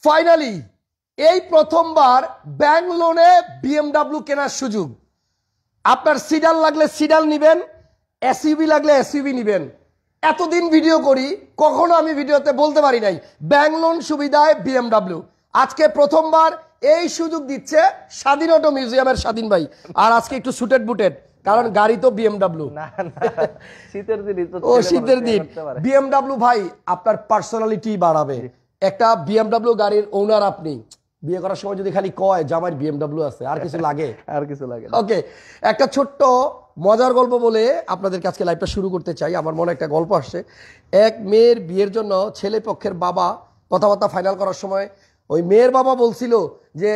Finally এই প্রথমবার bank লোনে বিএমডব্লিউ কেনার সুযোগ। আপনার সিডান লাগলে সিডান নিবেন, এসইউভি লাগলে এসইউভি নিবেন। এতদিন ভিডিও করি, কখনো আমি ভিডিওতে বলতে পারি নাই ব্যাংক লোন সুবিধায় বিএমডব্লিউ। আজকে প্রথমবার এই সুযোগ দিচ্ছে স্বাধীন অটো মিউজিয়ামের স্বাধীন ভাই। আর আজকে একটু সুটেড বুটেড, কারণ গাড়ি তো বিএমডব্লিউ। শীতের দিন ও শীতের দিন বিএমডব্লিউ ভাই আপনার পার্সোনালিটি বাড়াবে। একটা বিএমডব্লিউ গাড়ির ওনার আপনি বিয়ে করার সময় যদি খালি কয় জামাই বিএমডব্লিউ আছে, আর কিছু লাগে? আর কিছু লাগে। ওকে, একটা ছোট্ট মজার গল্প বলে আপনাদের কাছে লাইভটা শুরু করতে চাই। আমার মনে একটা গল্প আসছে। এক মেয়ের বিয়ের জন্য ছেলে পক্ষের বাবা কথাবার্তা ফাইনাল করার সময় ওই মেয়ের বাবা বলছিল যে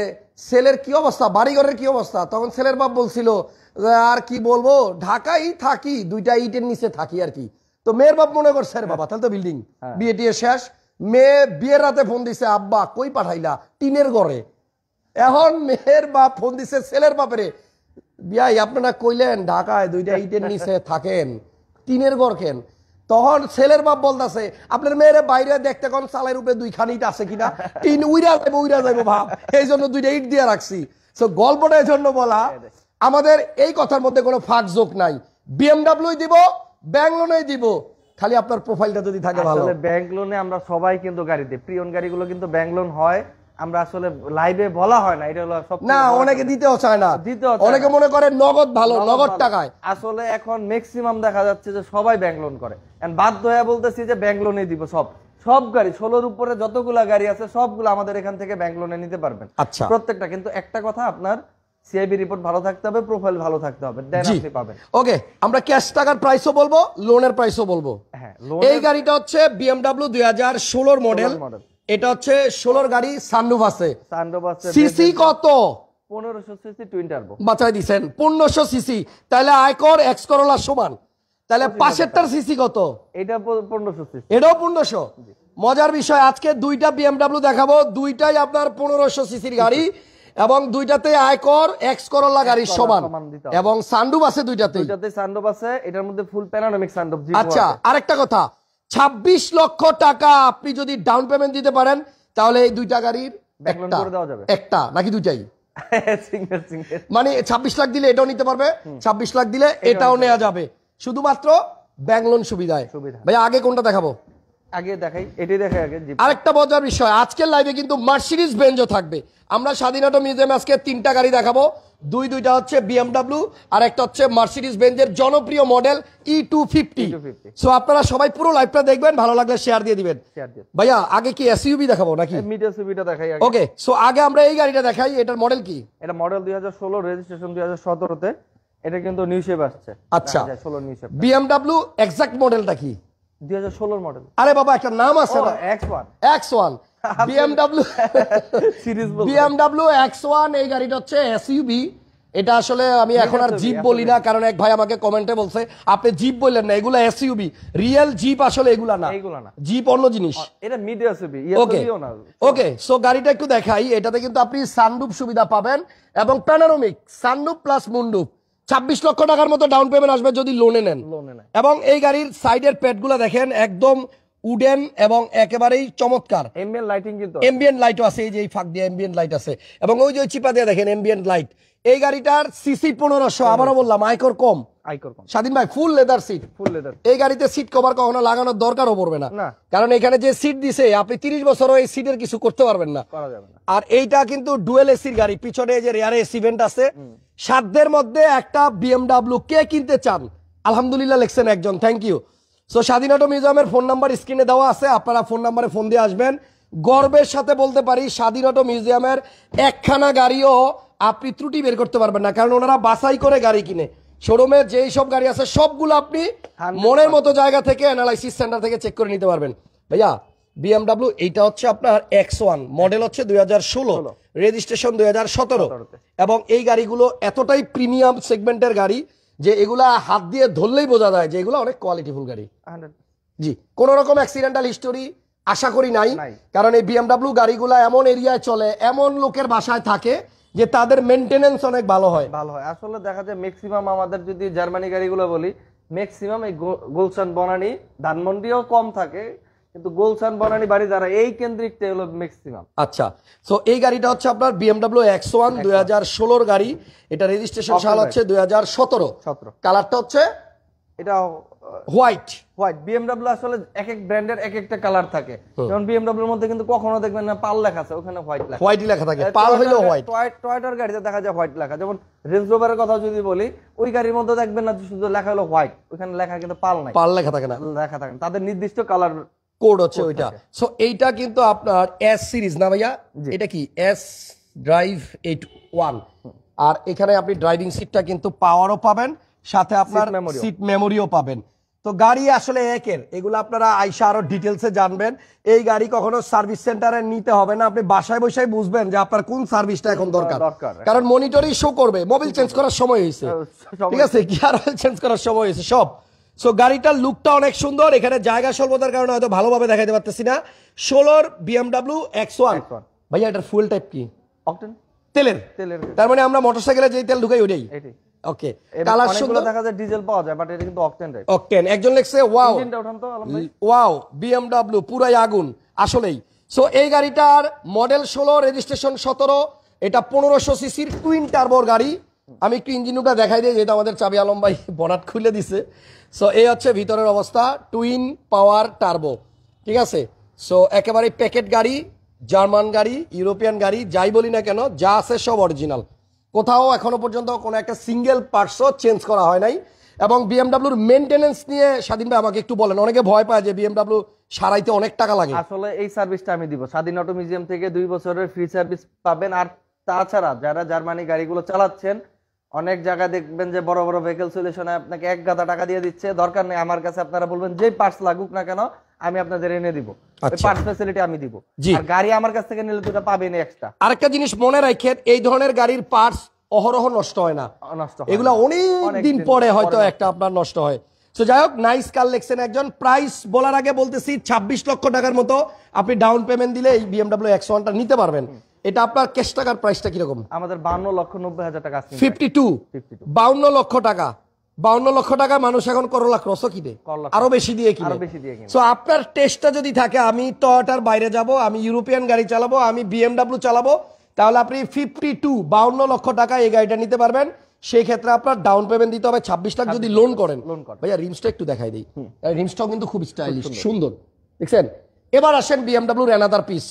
ছেলের কি অবস্থা, বাড়িঘরের কি অবস্থা। তখন ছেলের বাপ বলছিল আর কি বলবো, ঢাকাই থাকি, দুইটা ইটের নিচে থাকি আর কি। তো মেয়ের বাপ মনে করছে আরে বাবা তাহলে তো বিল্ডিং, বিয়ে টিয়ে শেষ। মেয়ে বিয়ের রাতে ফোন দিছে আব্বা কই পাঠাইলা, টিনের ঘরে। এখন মেয়ের বাপ ফোন দিছে ছেলের বাপেরে, বিয়াই আপনারা কইলেন ঢাকায় দুইটা ইটের নিচে থাকেন, টিনের ঘর কেন? তখন ছেলের বাপ বলতেছে আপনার মেয়েরে বাইরে দেখতে কোন চালের উপরে দুইখানি ইট আছে কিনা, টিন উইরা যাইবো ভাব, এই জন্য দুইটা ইট দিয়ে রাখছি। তো গল্পটা এই জন্য বলা, আমাদের এই কথার মধ্যে কোনো ফাঁক যোগ নাই। বিএমডব্লিউ দিব, ব্যাংক লোনে দিব, খালি আপনার প্রোফাইলটা যদি থাকে ভালো। আসলে ব্যাংক লোনে আমরা সবাই কিন্তু গাড়ি দিই, প্রিয়ন গাড়িগুলো কিন্তু ব্যাংক লোন হয়। আমরা আসলে লাইভে বলা হয় না, এটা হলো সব না, অনেকে দিতেও চায় না, অনেকে মনে করে নগদ ভালো, নগদ টাকায়। আসলে এখন ম্যাক্সিমাম দেখা যাচ্ছে যে সবাই ব্যাংক লোন করে, বাধ্য হয়ে বলতেছি যে ব্যাংক লোনে দিব। সব গাড়ি 16-র উপরে যতগুলা গাড়ি আছে সবগুলো আমাদের এখান থেকে ব্যাংক লোনে নিতে পারবেন। আচ্ছা, প্রত্যেকটা। কিন্তু একটা কথা, আপনার সিআইবি রিপোর্ট ভালো থাকতে হবে, প্রোফাইল ভালো থাকতে হবে, দেন আপনি পাবেন। ওকে, আমরা ক্যাশ টাকার প্রাইসও বলবো, লোনের প্রাইসও বলবো। হ্যাঁ, এই গাড়িটা হচ্ছে বিএমডব্লিউ 2016 মডেল। এটা হচ্ছে 16 গাড়ি, সানরুফ আছে। সিসি কত? 1500 সিসি টুইন টার্বো। বাঁচাই দিছেন 1500 সিসি। তাহলে আয়কর এক্স করোলা সমান। তাহলে পাশেরটার সিসি কত? এটা 1500 সিসি, এটাও 1500। মজার বিষয়, আজকে দুইটা বিএমডব্লিউ দেখাবো, দুইটাই আপনার 1500 সিসির গাড়ি এবং দুইটাতে আয়কর এক্স করোলা গাড়ির সমান এবং সানরুফ আছে দুইটাতে। সানরুফ আছে, এটার মধ্যে ফুল প্যানোরামিক সানরুফ। আচ্ছা, আরেকটা কথা, 26 লক্ষ টাকা আপনি যদি ডাউন পেমেন্ট দিতে পারেন তাহলে এই দুইটা গাড়ির একটা নাকি দুইটাই মানে 26 লাখ দিলে এটাও নিতে পারবে, 26 লাখ দিলে এটাও নেওয়া যাবে, শুধুমাত্র ব্যাংক লোন সুবিধায়। ভাই আগে কোনটা দেখাবো? আগে দেখাই, এটাই দেখাই আগে। আরেকটা মজার বিষয়, আজকের লাইভে কিন্তু মার্সিডিজ বেঞ্জও থাকবে। আমরা স্বাধীন অটো মিউজিয়ামে আজকে 3টা গাড়ি দেখাবো। দুইটা হচ্ছে বিএমডব্লিউ আর একটা হচ্ছে মার্সিডিজ বেঞ্জের জনপ্রিয় মডেল E250। সো আপনারা সবাই পুরো লাইভটা দেখবেন, ভালো লাগলে শেয়ার দিয়ে দিবেন। ভাইয়া আগে কি এসইউভি দেখাবো নাকি মিড এসইউভিটা দেখাই আগে? ওকে, সো আগে আমরা এই গাড়িটা দেখাই। এটার মডেল কি? এটা মডেল 2016, রেজিস্ট্রেশন 2017 তে। এটা কিন্তু নিউ শেপ আসছে। আচ্ছা, 16 নিউ শেপ। বিএমডব্লিউ এক্সাক্ট মডেলটা কি? 2016 মডেল। আরে বাবা একটা নাম আছে না, X1 BMW series. BMW X1 এই গাড়িটা হচ্ছে এসইউভি। এটা আসলে আমি এখন আর জিপ বলি না, কারণ এক ভাই আমাকে কমেন্টে বলছে আপনি জিপ বললেন না, এগুলা এসইউভি। রিয়েল জিপ আসলে এগুলা না, জিপ অন্য জিনিস। এটা মিড এসইউভি। ওকে, সো গাড়িটা একটু দেখাই। এটাতে কিন্তু আপনি সানরুফ সুবিধা পাবেন এবং প্যানোরামিক সানরুফ প্লাস মুন্ডুপ। 26 লক্ষ টাকার মতো ডাউন পেমেন্ট আসবে যদি লোনে নেন। এবং এই গাড়ির সাইডের প্যাডগুলো দেখেন একদম উডেন এবং একেবারেই চমৎকার। এমবিএন লাইটিং কিন্তু, এমবিএন লাইটও আছে, এই যে এই ফাঁক দিয়ে এমবিএন লাইট আছে এবং ওই যে চিপা দিয়ে দেখেন এমবিএন লাইট। এই গাড়িটার সিসি 1500। আবারও বললাম আয়কর কম। স্বাধীন ভাই full leather seat, full leather. এই গাড়িতে সিট কভার কখনো লাগানোর দরকারও পড়বে না, কারণ এখানে যে সিট দিছে আপনি 30 বছরও এই সিটের কিছু করতে পারবেন না। আর এইটা কিন্তু ডুয়েল এসির গাড়ি, পিছনে যে রিয়ারে এসি ভেন্ট আছে। সাধ্যের মধ্যে একটা বিএমডব্লিউ কে কিনতে চান? আলহামদুলিল্লাহ লিখছেন একজন, থ্যাংক ইউ। সো স্বাধীন অটো মিউজিয়ামের ফোন নাম্বার স্ক্রিনে দেওয়া আছে, আপনারা ফোন নাম্বারে ফোন দিয়ে আসবেন। গর্বের সাথে বলতে পারি স্বাধীন অটো মিউজিয়ামের একখানা গাড়িও আপনি ত্রুটি বের করতে পারবেন না, কারণ ওনারা বাছাই করে গাড়ি কিনে। শোরুমে যেই সব গাড়ি আছে সবগুলো আপনি মনের মতো জায়গা থেকে অ্যানালাইসিস সেন্টার থেকে চেক করে নিতে পারবেন। ভাইয়া বিএমডব্লিউ এইটা হচ্ছে আপনার X1 মডেল হচ্ছে 2016, রেজিস্ট্রেশন 2017 এবং এই গাড়িগুলো এতটাই প্রিমিয়াম সেগমেন্টের গাড়ি যে এগুলা হাত দিয়ে ধরলেই বোঝা যায় যে এগুলো অনেক কোয়ালিটিফুল গাড়ি। জি, কোন রকম অ্যাক্সিডেন্টাল হিস্টোরি আশা করি নাই, কারণ এই বিএমডব্লিউ গাড়িগুলা এমন এরিয়ায় চলে, এমন লোকের বাসায় থাকে যে তাদের মেইনটেনেন্স অনেক ভালো হয়। আসলে দেখা যায় ম্যাক্সিমাম আমাদের যদি জার্মানি গাড়িগুলো বলি, ম্যাক্সিমাম এই গুলশান, বনানী, ধানমন্ডিও কম থাকে, কিন্তু গুলশান বনানী বাড়ি যারা এই কেন্দ্রিকটা হলো ম্যাক্সিমাম। আচ্ছা, সো এই গাড়িটা হচ্ছে আপনার BMW X1 2016 গাড়ি, এটা রেজিস্ট্রেশন সাল হচ্ছে 2017। কালারটা হচ্ছে এটা হোয়াইট। BMW আসলে এক এক ব্র্যান্ডের এক একটা কালার থাকে, যেমন BMW এর মধ্যে কিন্তু কখনো দেখবেন না পাল লেখা আছে, ওখানে হোয়াইট লেখা থাকে, পাল হলো হোয়াইট। টয়োটার গাড়িতে দেখা যায় হোয়াইট লেখা, যেমন রেঞ্জ রোভারের কথা যদি বলি, ওই গাড়ির মধ্যে দেখবেন না শুধু লেখা হলো হোয়াইট, ওখানে লেখা কিন্তু পাল নাই, পাল লেখা থাকে না, তাদের নির্দিষ্ট কালার কোড হচ্ছে ওইটা। সো এইটা কিন্তু আপনার এস সিরিজ না ভাইয়া, এটা কি এস ড্রাইভ 81, আর এখানে আপনি ড্রাইভিং সিটটা কিন্তু পাওয়ারও পাবেন, সাথে আপনার সিট মেমোরিও পাবেন। তো গাড়ি আসলে একের, এগুলো আপনারা আইসা আরো ডিটেলসে জানবেন। এই গাড়ি কখনো সার্ভিস সেন্টারে নিতে হবে না, আপনি বাসায় বসেই বুঝবেন যে আপনার কোন সার্ভিসটা এখন দরকার, কারণ মনিটরই শো করবে। মোবিল চেঞ্জ করার সময় হয়েছে, ঠিক আছে, গিয়ার অয়েল চেঞ্জ করার সময় হয়েছে সব। সো গাড়িটার লুকটা অনেক সুন্দর, এখানে জায়গা স্বল্পতার কারণে হয়তো ভালোভাবে দেখাইতে পারতেছি না। 16 BMW X1 ভাইয়া, এটার ফুয়েল টাইপ কি? অকটেন, তেলের। তার মানে আমরা মোটরসাইকেলে যেই তেল ঢুকাই ওইটাই। ওকে, কালার সুন্দর, দেখা যায় ডিজেল পাওয়া যায়, বাট এটা কিন্তু অকটেন টাইপ। অকটেন। একজন লিখছে ওয়াও, ওয়াও BMW পুরাই আগুন আসলেই। সো এই গাড়িটার মডেল 16, রেজিস্ট্রেশন 17, এটা 1500 সিসির টুইন টার্বোর গাড়ি। আমি একটু ইঞ্জিনটা দেখাই দিই, যেটা আমাদের চাবি আলম ভাই বনাট খুলে দিছে। সো এই হচ্ছে ভিতরের অবস্থা, টুইন পাওয়ার টার্বো, ঠিক আছে। সো একেবারে প্যাকেট গাড়ি, জার্মান গাড়ি, ইউরোপিয়ান গাড়ি, যাই বলি না কেন, যা আছে সব অরিজিনাল, কোথাও এখনো পর্যন্ত কোনো একটা সিঙ্গেল পার্টসও চেঞ্জ করা হয় নাই। এবং BMWর মেইনটেনেন্স নিয়ে স্বাধীন ভাই আমাকে একটু বলেন, অনেকে ভয় পায় যে BMW সারাইতে অনেক টাকা লাগে। আসলে এই সার্ভিসটা আমি দিব, স্বাধীন অটো মিউজিয়াম থেকে 2 বছরের ফ্রি সার্ভিস পাবেন। আর তাছাড়া যারা জার্মানি গাড়িগুলো চালাচ্ছেন, অনেক জায়গায় দেখবেন যে বড় বড় ভেহিকল সলিউশনে আপনাকে এক গাদা টাকা দিয়ে দিচ্ছে, দরকার নেই, আমার কাছে আপনারা বলবেন যে পার্টস লাগুক না কেন আমি আপনাদের এনে দিব, পার্টস ফ্যাসিলিটি আমি দিব। আর গাড়ি আমার কাছ থেকে নিলে দুটো পাবেন এক্সট্রা। আরেকটা জিনিস মনে রাখেন, এই ধরনের গাড়ির পার্টস অহরহ নষ্ট হয় না, এগুলা অনেক দিন পরে হয়তো একটা আপনার নষ্ট হয়। তো যাই হোক, নাইস কালেকশন। একজন প্রাইস বলার আগে বলতেছি 26 লক্ষ টাকার মতো আপনি ডাউন পেমেন্ট দিলে এই BMW X1টা নিতে পারবেন। এটা আপনার ক্যাশ টাকার প্রাইসটা কিরকম? আমাদের 52,90,000 টাকা। 52 লক্ষ টাকা। 52 লক্ষ টাকা মানুষ এখন করলা ক্রসও কিনে, আরো বেশি দিয়ে কিনে। সো আপনার টেস্টটা যদি থাকে, আমি টয়োটার বাইরে যাব, আমি ইউরোপিয়ান গাড়ি চালাবো, আমি BMW চালাবো, তাহলে আপনি 52 লক্ষ টাকা এই গাড়িটা নিতে পারবেন। সেই ক্ষেত্রে আপনার ডাউন পেমেন্ট দিতে হবে 26 লাখ যদি লোন করেন। ভাইয়া রিমসটা একটু দেখাই দিই, রিমসটাও কিন্তু খুব স্টাইলিশ, সুন্দর, দেখছেন। এবার আসেন BMW অ্যানাদার পিস,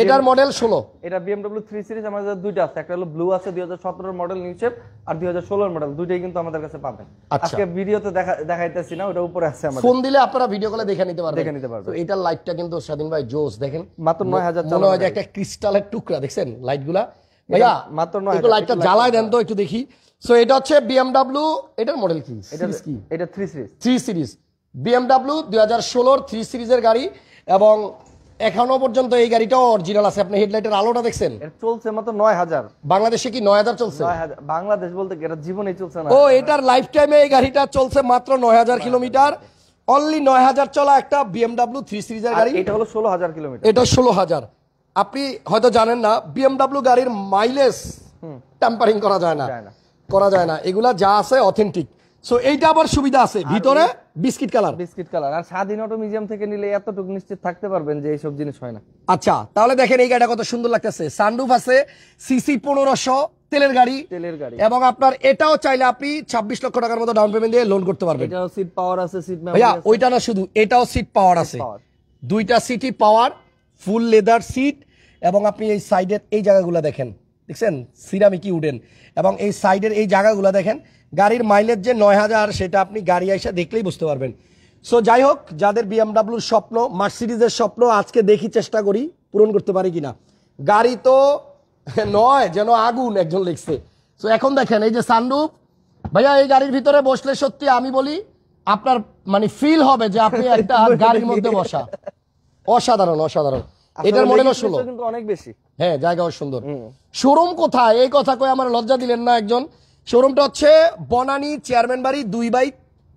এটার মডেল 16। এটা BMW 3 সিরিজ আমাদের দুইটা আছে, একটা হলো ব্লু আছে 2017 মডেল নিউ শেপ, আর 2016 মডেল, দুইটাই কিন্তু আমাদের কাছে পাবেন। আজকে ভিডিওতে দেখাইতেছি না, ওটা উপরে আছে, আমাদের ফোন দিলে আপনারা ভিডিও কলে দেখে নিতে পারবেন। তো এটার লাইটটা কিন্তু স্বাধীন ভাই জোস, দেখেন মাত্র 9000, মনে হয় যে একটা ক্রিস্টালের টুকরা, দেখছেন লাইটগুলা ভাইয়া, মাত্র 9000। একটু লাইটটা জ্বালায় দেন তো একটু দেখি। সো এটা হচ্ছে BMW, এটার মডেল কি? এটা 3 সিরিজ BMW 2016 3 সিরিজের গাড়ি, এবং এখনো পর্যন্ত এই গাড়িটাও অরিজিনাল আছে। আপনি হেডলাইটের আলোটা দেখছেন, এটা চলছে মাত্র 9000। বাংলাদেশে কি 9000 চলছে? 9000 বাংলাদেশ বলতে এটা জীবনেই চলছে না। ও, এটার লাইফ টাইমে এই গাড়িটা চলছে মাত্র 9000 কিলোমিটার, অনলি 9000 চলা একটা BMW 3 সিরিজের গাড়ি। এটা হলো 16000 কিলোমিটার। এটা 16000। আপনি হয়তো জানেন না, BMW গাড়ির মাইলেজ টেম্পারিং করা যায় না, এগুলা যা আছে অথেন্টিক। সো এইটা আবার সুবিধা আছে, ভিতরে বিস্কিট কালার। আর স্বাধীন অটো মিউজিয়াম থেকে নিলে এতটুকু নিশ্চিত থাকতে পারবেন যে এইসব জিনিস হয় না। আচ্ছা, তাহলে দেখেন এই গাড়িটা কত সুন্দর লাগতেছে, সানরুফ আছে, সিসি 1500, তেলের গাড়ি, এবং আপনার এটাও চাইলে আপনি 26 লক্ষ টাকার মতো ডাউন পেমেন্ট দিয়ে লোন করতে পারবেন। এটাও সিট পাওয়ার আছে, সিট মেমোরি ভাইয়া আছে। ওইটা না, শুধু এটাও সিট পাওয়ার আছে, দুইটা সিটই পাওয়ার, ফুল লেদার সিট, এবং আপনি এই সাইডের এই জায়গাগুলো দেখেন, দেখছেন সিরামিকই উডেন, এবং এই সাইডের এই জায়গাগুলো দেখেন। গাড়ির মাইলেজ যে 9000, সেটা আপনি গাড়ি এসে দেখলেই বুঝতে পারবেন। সো যাই হোক, যাদের BMWর স্বপ্ন, মার্সিডিজের স্বপ্ন, আজকে দেখি চেষ্টা করি পূরণ করতে পারি কিনা। গাড়ি তো নয় যেন আগুন, একজন লিখছে। সো এখন দেখেন এই যে সানরুফ, ভাইয়া এই গাড়ির ভিতরে বসলে সত্যি আমি বলি আপনার মানে ফিল হবে যে আপনি একটা গাড়ির মধ্যে বসা। অসাধারণ। এটার মডেল 16, কিন্তু অনেক বেশি। হ্যাঁ, জায়গাও সুন্দর। শোরুম কোথায়, এই কথা কই আমার লজ্জা দিলেন না একজন। শোরুমটা হচ্ছে বনানী চেয়ারম্যান বাড়ি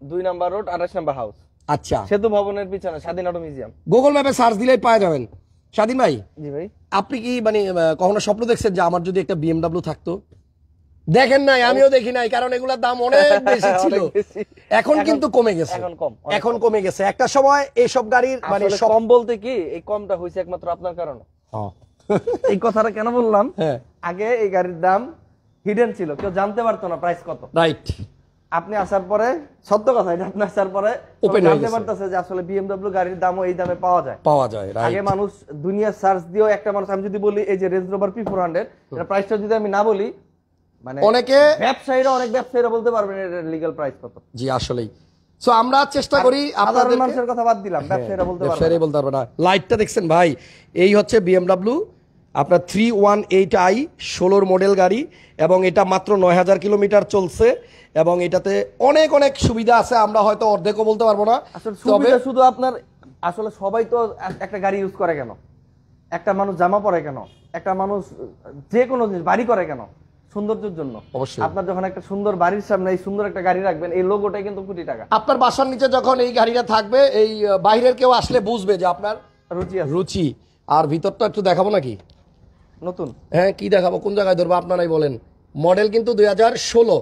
2 নাম্বার রোড, 28 নাম্বার হাউস। আচ্ছা, সেতু ভবনের পিছনে স্বাধীন অটো মিউজিয়াম। গুগল ম্যাপে সার্চ দিলেই পাওয়া যাবেন। স্বাধীন ভাই, জি ভাই, আপনি কি মানে কখনো স্বপ্ন দেখছেন যে আমার যদি একটা BMW থাকতো? দেখেন নাই, আমিও দেখি নাই, কারণ এগুলোর দাম অনেক বেশি ছিল। এখন কিন্তু কমে গেছে, এখন কমে গেছে। একটা সময় এইসব গাড়ির মানে কম বলতে কি, এই কমটা হয়েছে একমাত্র আপনার কারণে। এই কথাটা কেন বললাম, আগে এই গাড়ির দাম হিডেন ছিল, কেউ জানতে পারতো না প্রাইস কত। রাইট। আপনি আসার পরে, সত্য কথা এটা, আপনি আসার পরে জানতে পারতেছে যে আসলে বিএমডব্লিউ গাড়ির দামও এই দামে পাওয়া যায়। আগে মানুষ দুনিয়া সার্চ দিয়েও একটা মানুষ, আমি যদি বলি এই যে রেঞ্জ রোভার P400 এটা প্রাইসটা যদি আমি না বলি, মানে অনেকে অনেক ব্যবসায়ীরা বলতে পারবেন এর লিগ্যাল প্রাইস কত। জি আসলেই। সো আমরা চেষ্টা করি, আপনাদের মানুষের কথা বাদ দিলাম, ব্যবসায়ীরা বলতে পারবে না। লাইটটা দেখছেন ভাই, এই হচ্ছে BMW আপনার 318i 16 মডেল গাড়ি, এবং এটা মাত্র 9000 কিলোমিটার চলছে, এবং এটাতে অনেক অনেক সুবিধা আছে, আমরা হয়তো অর্ধেকও বলতে পারবো না। তবে শুধু আপনার, আসলে সবাই তো একটা গাড়ি ইউজ করে কেন, একটা মানুষ জামা পরে কেন, একটা মানুষ যে কোনো জিনিস বাড়ি করে কেন, সৌন্দর্যের জন্য। অবশ্যই আপনার যখন একটা সুন্দর বাড়ির সামনে এই সুন্দর একটা গাড়ি রাখবেন, এই লোগোটাই কিন্তু কোটি টাকা। আপনার বাসার নিচে যখন এই গাড়িটা থাকবে, এই বাইরের কেউ আসলে বুঝবে যে আপনার রুচি। আর ভিতরটা একটু দেখাবো নাকি নতুন? হ্যাঁ, কি দেখাবো, কোন জায়গায় ধরবো আপনারাই বলেন। মডেল কিন্তু 2016,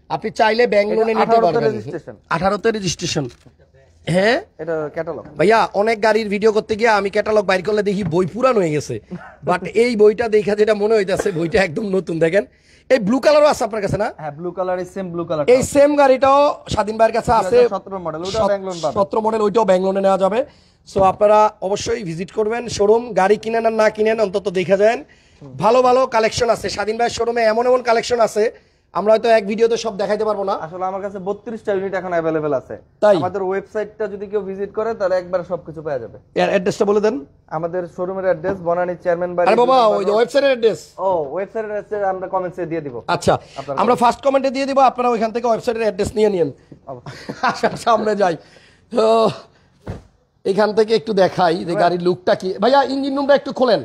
আপনি চাইলে ব্যাংক লোনে নিতে পারবেন। 18তে রেজিস্ট্রেশন। হ্যাঁ, এটা ক্যাটালগ। ভাইয়া অনেক গাড়ির ভিডিও করতে গিয়ে আমি ক্যাটালগ বাইর করলে দেখি বই পুরান হয়ে গেছে, বাট এই বইটা দেখা যেটা মনে হইতাছে বইটা একদম নতুন। দেখেন এই ব্লু কালারও আছে আপনার কাছে না? হ্যাঁ, blue colour, same blue colour. এই সেম গাড়িটাও স্বাধীন ভাইয়ের কাছে আছে, 17 মডেল, ওটাও ব্যাংক লোন পাবেন। 17 মডেল, ওইটাও ব্যাংক লোনে নেওয়া যাবে। সো আপনারা অবশ্যই ভিজিট করবেন শোরুম। গাড়ি কিনেন আর না কিনেন, অন্তত দেখা যায় ভালো ভালো কালেকশন আছে স্বাধীন ভাইয়ের শোরুমে। এমন এমন কালেকশন আছে আমরা হয়তো এক ভিডিওতে সব দেখাইতে পারবো না। আসলে আমার কাছে 32টা ইউনিট এখন अवेलेबल আছে। আমাদের ওয়েবসাইটটা যদি কেউ ভিজিট করে তাহলে একবার সবকিছু পেয়ে যাবে। এর অ্যাড্রেসটা বলে দেন। আমাদের শোরুমের অ্যাড্রেস বনানী চেয়ারম্যান বাড়ি। আরে বাবা, ওই যে ওয়েবসাইটের অ্যাড্রেস? ও, ওয়েবসাইটের অ্যাড্রেস আমরা কমেন্টসে দিয়ে দিব। আচ্ছা, আমরা ফার্স্ট কমেন্টে দিয়ে দিব, আপনারা ওইখান থেকে ওয়েবসাইটের অ্যাড্রেস নিয়ে নিন। আচ্ছা, সামনে যাই তো এখান থেকে একটু দেখাই যে গাড়ির লুকটা কি। ভাইয়া ইঞ্জিন রুমটা একটু খোলেন।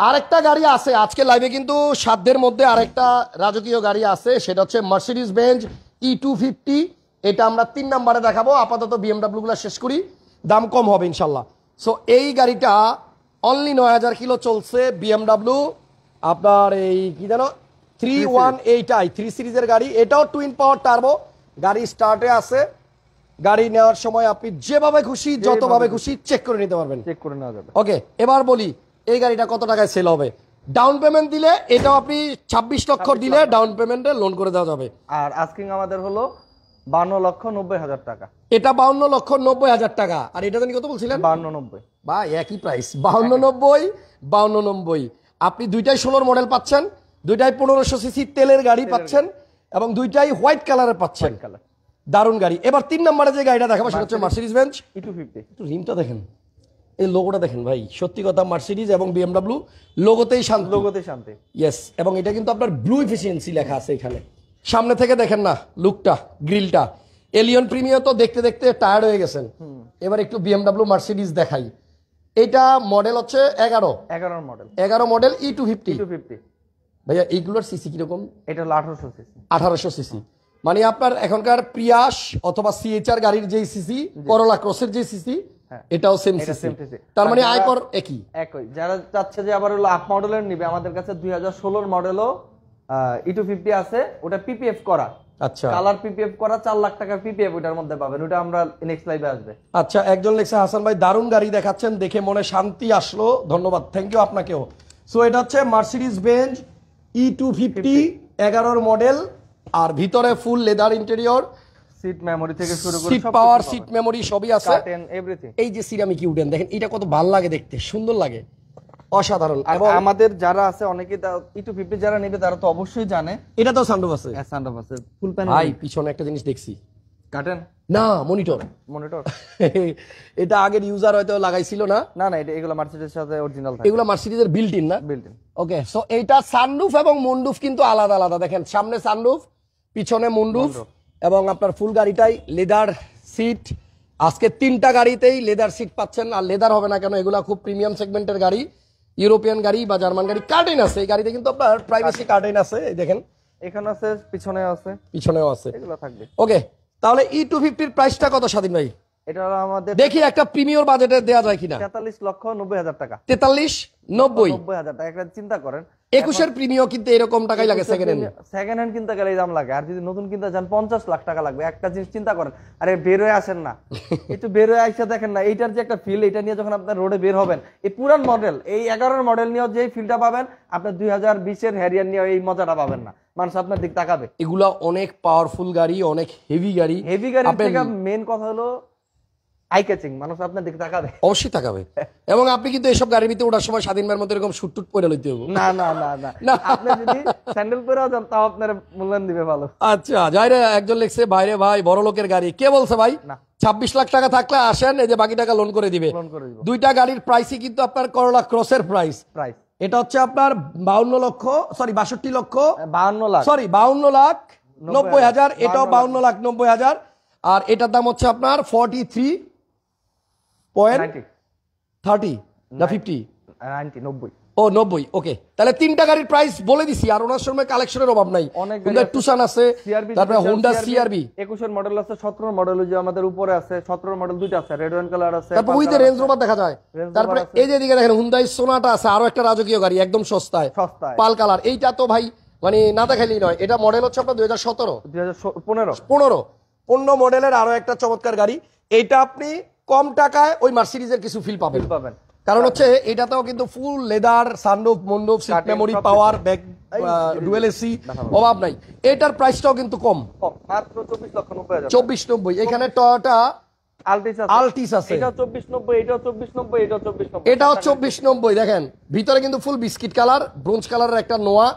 আরেকটা গাড়ি আছে আজকে লাইভে, কিন্তু সাধ্যের মধ্যে আরেকটা রাজকীয় গাড়ি আছে, সেটা হচ্ছে মার্সিডিজ বেঞ্জ E250। এটা আমরা 3 নম্বরে দেখাবো। আপাতত BMW গুলো শেষ করি, দাম কম হবে ইনশাল্লাহ। সো এই গাড়িটা অনলি 9000 কিলো চলছে, BMW আপনার এই কি জানো 318i 3 সিরিজের গাড়ি। এটাও টুইন পাওয়ার টার্বো গাড়ি, স্টার্টে আছে। গাড়ি নেওয়ার সময় আপনি যেভাবে খুশি যতভাবে খুশি চেক করে নিতে পারবেন, চেক করে নেওয়া যাবে। ওকে, এবার বলি এই গাড়িটা কত টাকায় সেল হবে। ডাউন পেমেন্ট দিলে এটাও আপনি 26 লক্ষ দিলে ডাউন পেমেন্টে লোন করে দেওয়া যাবে। আর আস্কিং আমাদের হলো 52,90,000 টাকা। এটা 52,90,000 টাকা। আর এটা জানি কত বলছিলেন? 52,90। বা একই প্রাইস, 52,90, 52,90। আপনি দুইটাই 16 মডেল পাচ্ছেন, দুইটাই 1500 সিসি তেলের গাড়ি পাচ্ছেন, এবং দুইটাই হোয়াইট কালারের পাচ্ছেন। দারুণ গাড়ি। এবার 3 নম্বরে যে গাড়িটা দেখাবো সেটা হচ্ছে মার্সিডিজ বেঞ্জ E250। একটু রিমটা দেখেন, এই লোগোটা দেখেন ভাই, সত্যি কথা মার্সিডিজ এবং BMW লোগোতেই শান্তি, লোগোতেই শান্তি। ইয়েস, এবং এটা কিন্তু আপনার ব্লু এফিসিয়েন্সি লেখা আছে এখানে। সামনে থেকে দেখেন না লুকটা, গ্রিলটা। এলিয়ন প্রিমিয়ার তো দেখতে দেখতে টায়ার্ড হয়ে গেছেন, এবার একটু BMW মার্সিডিজ দেখাই। এটা মডেল হচ্ছে 11 মডেল E250। ভাইয়া এইগুলোর সিসি কিরকম? এটা হলো 1800 সিসি। 1800 সিসি মানে আপনার এখনকার প্রিয়াস অথবা CHR গাড়ির যে সিসি, করোলা ক্রসের যে সিসি, এটাও সেম সিসি। তার মানে আয়কর একই। যারা চাচ্ছে যে আবার হলো আপ মডেলের নিবে, আমাদের কাছে 2016 মডেলও E250 আছে, ওটা PPF করা। আচ্ছা, কালার PPF করা, 4 লাখ টাকার PPF ওটার মধ্যে পাবেন। ওটা আমরা নেক্সট লাইভে আসবে। আচ্ছা, একজন লেখছে হাসান ভাই দারুণ গাড়ি দেখাচ্ছেন, দেখে মনে শান্তি আসলো, ধন্যবাদ, থ্যাংক ইউ আপনাকেও। সো এটা হচ্ছে মার্সিডিজ বেঞ্জ E250 11 মডেল, আর ভিতরে full leather interior, seat memory থেকে শুরু করে সিট পাওয়ার, সিট মেমোরি সবই আছে, কার্টেন এভরিথিং। এই যে সিরামিক ইউডেন দেখেন, এটা কত ভালো লাগে দেখতে, সুন্দর লাগে, অসাধারণ। এবং আমাদের যারা আছে অনেকে E250 যারা নেবে তারা তো অবশ্যই জানে এটা তো সানরুফ আছে। সানরুফ আছে, ফুল প্যানেল। ভাই পিছনে একটা জিনিস দেখছি, কার্টেন না মনিটর। এটা আগের ইউজার হয়তো লাগাইছিল না। না, এটা এগুলো মার্সিডিজের সাথে অরিজিনাল থাকে। এগুলো মার্সিডিজের বিল্ট ইন না? Built in. ওকে, সো এইটা সানরুফ এবং মুনরুফ কিন্তু আলাদা আলাদা। দেখেন সামনে সানরুফ, পিছনে মুনরুফ, এবং আপনার ফুল গাড়িটাই লেদার সিট। আজকে 3টা গাড়িতেই লেদার সিট পাচ্ছেন। আর লেদার হবে না কেন, এগুলা খুব প্রিমিয়াম সেগমেন্টের গাড়ি, ইউরোপিয়ান গাড়ি বা জার্মান গাড়ি। কার্টেন আছে এই গাড়িতে, কিন্তু আপনার প্রাইভেসি কার্টেন আছে, এই দেখেন এখানে আছে, পিছনেও আছে, পিছনেও আছে, এগুলো থাকবে। ওকে, তাহলে E250 এর প্রাইসটা কত স্বাধীন ভাই? এটা আমাদের দেখি একটা প্রিমিয়ার বাজেটে দেওয়া যায় কিনা। 43,90,000 টাকা। 43,90,000 টাকা। একটা চিন্তা করেন, 21 প্রিমিয়াম কিন্তু এরকম টাকাই লাগে সেকেন্ড হ্যান্ড। সেকেন্ড হ্যান্ড কিনতে গেলে এই দাম লাগে, আর যদি নতুন কিনতে যান 50 লাখ টাকা লাগবে। একটা জিনিস চিন্তা করেন, আরে বের হয়ে আসেন না, একটু বের হয়ে আইসা দেখেন না এইটার যে একটা ফিল, এটা নিয়ে যখন আপনার রোডে বের হবেন, এই পুরান মডেল, এই 11 মডেল নিয়ে যে ফিলটা পাবেন, আপনার 2020 এর হ্যারিয়ার নিয়ে এই মজাটা পাবেন না। মানুষ আপনার দিক তাকাবে। এগুলা অনেক পাওয়ারফুল গাড়ি, অনেক হেভি গাড়ি। হেভি গাড়ির থেকে মেন কথা হলো আই ক্যাচিং, মানুষ আপনার দিকে তাকাবে, অবশ্যই তাকাবে। এবং আপনি কিন্তু এসব গাড়ির ভিতরে ওঠার সময় স্বাধীন ভাইয়ের মতো এরকম শুট টুট পরে লইতে হবে না না না না, আপনি যদি স্যান্ডেল পরেও যান তাও আপনার মূল্যায়ন দিবে ভালো। আচ্ছা যাই রে, একজন লিখছে বাইরে ভাই বড় লোকের গাড়ি, কে বলছে ভাই? 26 লাখ টাকা থাকলে আসেন, এই যে বাকি টাকা লোন করে দিবে। দুইটা গাড়ির প্রাইসই কিন্তু আপনার করলা ক্রসের প্রাইস। এটা হচ্ছে আপনার 52 লক্ষ, সরি 62 লক্ষ 52 লাখ, সরি 52 লাখ 90 হাজার, এটাও 52 লাখ 90 হাজার। আর এটার দাম হচ্ছে আপনার 43.30 না 50 90 ও 90। ওকে, তাহলে তিনটা গাড়ির প্রাইস বলে দিছি। আর ওনার সময় কালেকশনের অভাব নাই, হোন্ডা টুসান আছে, তারপরে হোন্ডা সিআরবি 21 মডেল আছে, 17 মডেল যে আমাদের উপরে আছে, 17 মডেল দুইটা আছে, রেড ওয়াইন কালার আছে, তারপর ওই যে রেঞ্জ রোভার দেখা যায়। তারপরে এই যে এদিকে দেখেন হুন্ডাই সোনাটা আছে, আরো একটা রাজকীয় গাড়ি একদম সস্তায় পাল কালার। এইটা তো ভাই মানে না দেখাইলেই নয়। এটা মডেল হচ্ছে আপনার 2015 মডেলের আরো একটা চমৎকার গাড়ি। এইটা আপনি কম টাকায় ওই মার্সিডিজের কিছু ফিল পাবেন। কারণ হচ্ছে এটাতেও কিন্তু ফুল লেদার, সানরুফ, মন্ডপ, seat memory, power back, dual AC, অভাব নাই। এটার প্রাইসটাও কিন্তু কম, মাত্র 24 লক্ষ 90 হাজার, 2490। এখানে টয়োটা আলটিস আছে, এটাও 2490, এটাও 2490, এটাও 2490, এটাও 2490। দেখেন ভিতরে কিন্তু ফুল বিস্কিট কালার, ব্রোঞ্জ কালারের একটা নোয়া,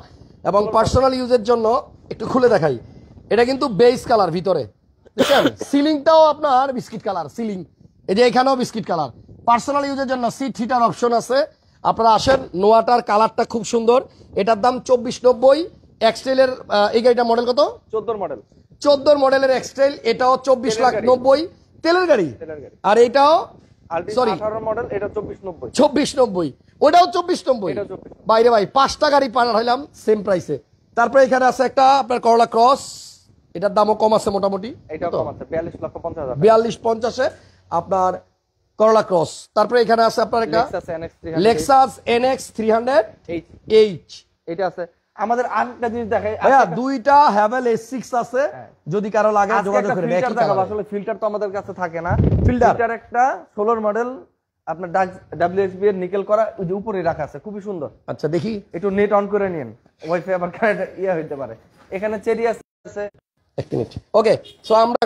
এবং পার্সোনাল ইউজের জন্য একটু খুলে দেখাই, এটা কিন্তু বেস কালার ভিতরে, বুঝছেন? সিলিংটাও আপনার বিস্কিট কালার, সিলিং এই যে এখানেও বিস্কিট কালার। পার্সোনাল ইউজের জন্য সিট হিটার অপশন আছে। আপনারা আসেন, নোয়াটার কালারটা খুব সুন্দর। এটার দাম 2490। এক্সটেলের এই গাড়িটা মডেল কত? 14 মডেলের এক্সটেল, এটাও 24 লাখ 90 তেলের গাড়ি। আর এটাও সরি 18 মডেল, এটা 2490, 2490, ওটাও 2490। বাইরে ভাই 5টা গাড়ি পার হইলাম সেম প্রাইসে। তারপরে এখানে আছে একটা আপনার করলা ক্রস, এটার দামও কম আছে মোটামুটি, এটাও কম আছে 42 লক্ষ 50 হাজার, 4250-এ আপনার করলা ক্রস। তারপরে এখানে আছে আপনার একটা লেক্সাস NX 300H, এটা আছে। আমাদের আরেকটা জিনিস দেখাই, ভাইয়া দুইটা হ্যাভেল S6 আছে, যদি কারো লাগে যোগাযোগ করে দেখি। আসলে ফিল্টার তো আমাদের কাছে থাকে না, ফিল্টার একটা 16 মডেল আপনার WSB এর নিকেল করা, ওই যে উপরে রাখা আছে, খুবই সুন্দর। আচ্ছা দেখি, একটু নেট অন করে নিন, ওয়াইফাই আবার ইয়া হইতে পারে। এখানে চেরি আছে, এক মিনিট। ওকে, সো আমরা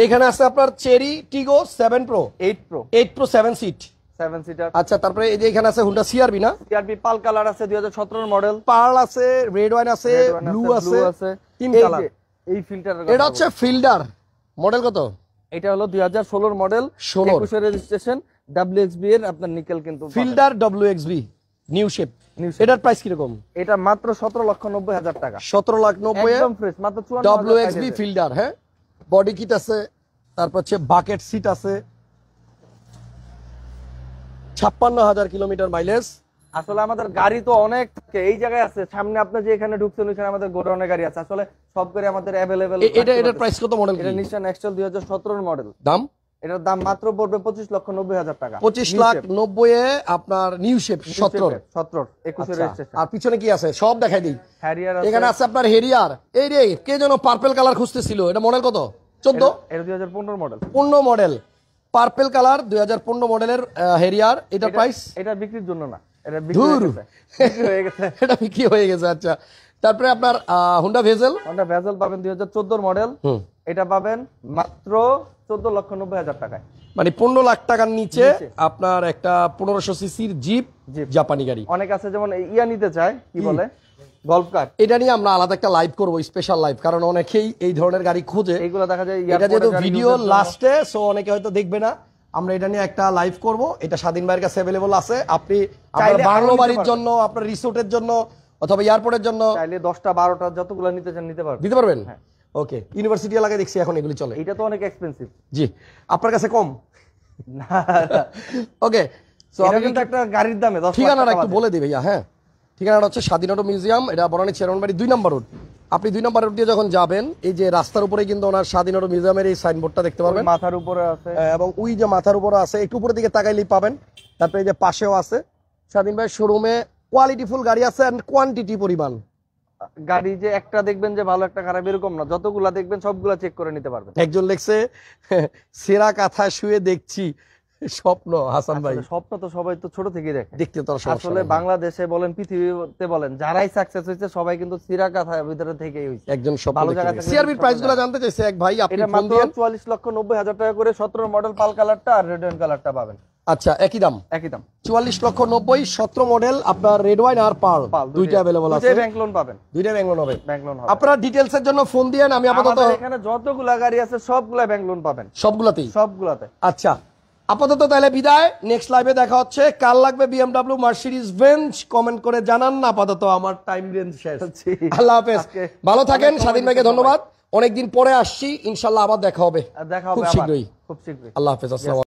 এখানে আছে আপনার cherry Tiggo 7 pro 8 pro 7 seater. আচ্ছা, তারপরে এই যে এখানে আছে হুন্ডা সিআরবি, না সিআরবি পাল কালার আছে, 2017 মডেল, পার্ল আছে, রেড ওয়াইন আছে, ব্লু আছে, তিন কালার। এই ফিল্টার, এটা হচ্ছে ফিল্ডার মডেল কত? এটা হলো 2016 মডেল, 21 এর রেজিস্ট্রেশন, WXB এর আপনার নিকেল কিন্তু ফিল্ডার WXB নিউ শেপ। এটার প্রাইস কি রকম? এটা মাত্র 17 লক্ষ 90 হাজার টাকা, 17 লাখ 90, একদম ফ্রেশ, মাত্র 54 WXB ফিল্ডার। হ্যাঁ, বডি কিট আছে, তারপর হচ্ছে বাকেট সিট আছে, 56,000 কিলোমিটার মাইলেজ। আসলে আমাদের গাড়ি তো অনেক এই জায়গায় আছে, সামনে আপনি যে এখানে ঢুকছেন ওইখানে আমাদের গোডাউনে গাড়ি আছে। আসলে সব গাড়ি আমাদের अवेलेबल। এটার প্রাইস কত মডেল? এটা নিশান এক্সেল 2017 মডেল। দাম? এটার দাম মাত্র পড়বে 25 লক্ষ 90 হাজার টাকা, 25 লাখ 90-এ আপনার নিউ শেপ 17 21 এর রেজিস্ট্রেশন। আর পিছনে কি আছে সব দেখাই দিই। হ্যারিয়ার আছে, এখানে আছে আপনার হেরিয়ার। এই রে, কে যেন পার্পল কালার খুঁজতেছিল, এটা মডেল কত? 14? এটা 2015 মডেল, 15 মডেল পার্পল কালার 2015 মডেলের হেরিয়ার। এটার প্রাইস? এটা বিক্রির জন্য না, এটা বিক্রি হয়ে গেছে, এটা বিক্রি হয়ে গেছে। আচ্ছা, তারপরে আপনার হোন্ডা ভেজেল পাবেন 2014 মডেল, এটা পাবেন মাত্র 14 লক্ষ 90 হাজার টাকায়, মানে 15 লাখ টাকার নিচে আপনার একটা 1500 সিসির জিপ জাপানি গাড়ি। অনেক আছে যেমন ইয়া নিতে চায়, কি বলে গল্ফ কার, এটা নিয়ে আমরা আলাদা একটা লাইভ করব, স্পেশাল লাইভ, কারণ অনেকেই এই ধরনের গাড়ি খুঁজে। এগুলো দেখা যায় এটা যেহেতু ভিডিও লাস্টে, সো অনেকে হয়তো দেখবে না। আমরা এটা নিয়ে একটা লাইভ করব, এটা স্বাধীন ভাইয়ের কাছে अवेलेबल আছে। আপনি আপনার বাংলো বাড়ির জন্য, আপনার রিসোর্টের জন্য, অথবা এয়ারপোর্টের জন্য চাইলে 10টা 12টা যতগুলো নিতে চান নিতে পারবেন, দিতে পারবেন। ওকে, ইউনিভার্সিটি এলাকায় দেখছি এখন এগুলি চলে। এটা তো অনেক এক্সপেন্সিভ। জি, আপনার কাছে কম না? ওকে, সো এটা কিন্তু একটা গাড়ির দামে 10 লাখ টাকা। ঠিকানাটা একটু বলে দিই ভাইয়া। হ্যাঁ, ঠিকানাটা হচ্ছে স্বাধীন অটো মিউজিয়াম, এটা বনানী চেরনবাড়ি 2 নম্বর রোড। আপনি 2 নম্বর রোড দিয়ে যখন যাবেন, এই যে রাস্তার উপরে কিন্তু ওনার স্বাধীন অটো মিউজিয়ামের এই সাইনবোর্ডটা দেখতে পারবেন, মাথার উপরে আছে, এবং ওই যে মাথার উপরে আছে, একটু উপরের দিকে তাকাইলেই পাবেন। তারপরে এই যে পাশেও আছে। স্বাধীন ভাই শোরুমে কোয়ালিটিফুল গাড়ি আছে এন্ড কোয়ান্টিটি পরিমাণ। গাড়ি যে একটা দেখবেন যে ভালো একটা খারাপ এরকম না, যতগুলা দেখবেন সবগুলা চেক করে নিতে পারবেন। একজন লেখছে সেরা কাঁথা শুয়ে দেখছি স্বপ্ন। হাসান ভাই আসলে স্বপ্ন তো সবাই তো ছোট থেকেই দেখে। দেখতে তো আসলে বাংলাদেশে বলেন পৃথিবীতে বলেন যারাই সাকসেস হয়েছে সবাই কিন্তু সিরা কাঁথার ভিতরে থেকেই হয়েছে। একজন স্বপ্ন ভালো দেখে জায়গা গেছে। থাকলে সিআরবির স্বপ্ন প্রাইসগুলো দেখা। জানতে চাইছে এক ভাই, আপনি এটা ফোন মাত্র দিয়েন। 44,90,000 টাকা করে 17 মডেল পাল কালারটা আর রেড ওয়াইন কালারটা পাবেন। আচ্ছা একই দাম, একই দাম 44,90,000, 17 মডেল আপনার রেড ওয়াইন আর পার্ল দুইটা अवेलेबल আছে। দুইটাই ব্যাংক লোন পাবেন। দুইটা ব্যাংক লোন হবে। ব্যাংক লোন হবে। আপনারা ডিটেইলস এর জন্য ফোন দিয়েন, আমি আপাতত আমাদের এখানে যতগুলা গাড়ি আছে সবগুলা ব্যাংক লোন পাবেন, সবগুলাতেই। সবগুলাতে। আচ্ছা আপাতত তাহলে বিদায়, নেক্সট লাইভে দেখা হচ্ছে। কার লাগবে বিএমডব্লিউ, মার্সিডিজ বেঞ্জ কমেন্ট করে জানান না। আপাতত আমার টাইম রেঞ্জ শেষ। আল্লাহ হাফেজ, ভালো থাকেন। স্বাধীন ভাইকে ধন্যবাদ, অনেকদিন পরে আসছি, ইনশাল্লাহ আবার দেখা হবে দেখা হবে খুব আবার শীঘ্রই। খুব শীঘ্রই। আল্লাহ হাফেজ, আসসালামু আলাইকুম।